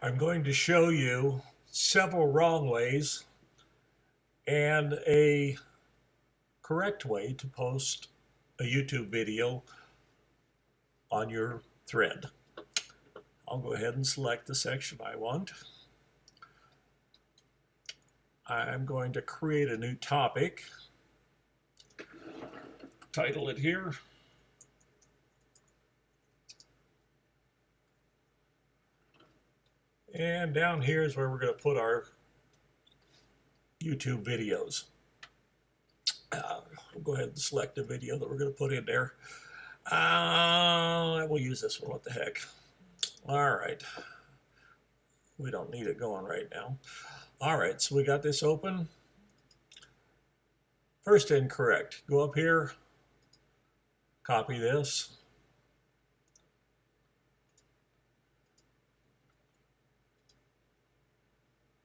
I'm going to show you several wrong ways and a correct way to post a YouTube video on your thread. I'll go ahead and select the section I want. I'm going to create a new topic, title it here, and down here is where we're going to put our YouTube videos. We'll go ahead and select the video that we're going to put in there. We'll use this one, what the heck. All right. We don't need it going right now. All right, so we got this open. First incorrect. Go up here, copy this.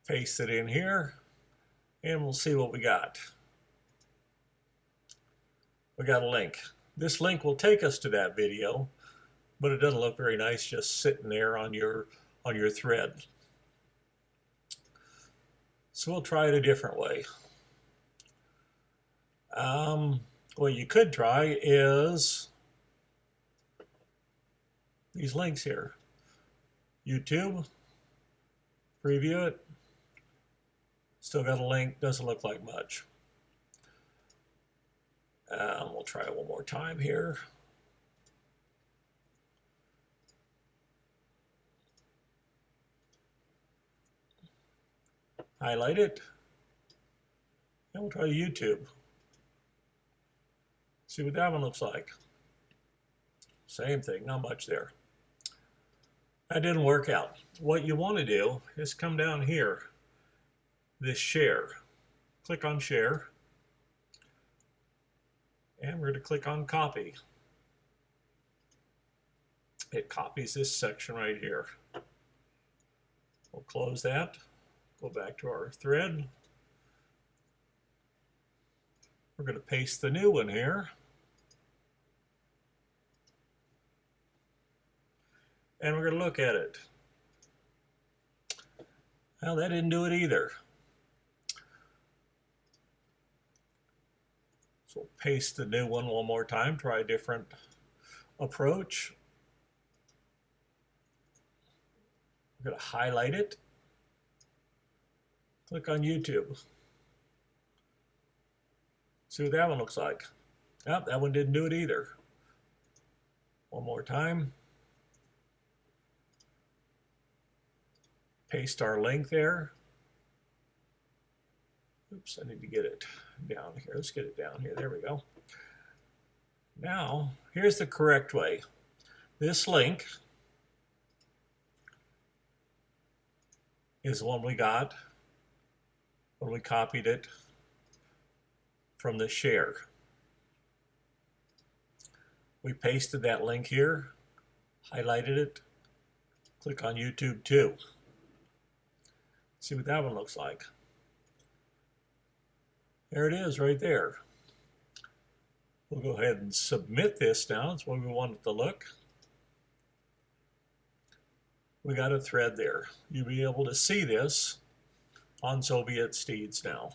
Paste it in here, and we'll see what we got. We got a link. This link will take us to that video, but it doesn't look very nice just sitting there on your thread. So we'll try it a different way. What you could try is these links here. YouTube, preview it. Still got a link, doesn't look like much. We'll try it one more time here. Highlight it, and we'll try YouTube. See what that one looks like. Same thing, not much there. That didn't work out. What you want to do is come down here, this share. Click on share, and we're going to click on copy. It copies this section right here. We'll close that. Go back to our thread. We're going to paste the new one here. And we're going to look at it. Well, that didn't do it either. So we'll paste the new one more time, try a different approach. I'm going to highlight it. Click on YouTube. See what that one looks like. Yep, that one didn't do it either. One more time. Paste our link there. Oops, I need to get it down here. Let's get it down here. There we go. Now, here's the correct way. This link is the one we got when we copied it from the share. We pasted that link here, highlighted it, click on YouTube too. See what that one looks like. There it is right there. We'll go ahead and submit this now. That's what we want it to look. We got a thread there. You'll be able to see this on Steeds now.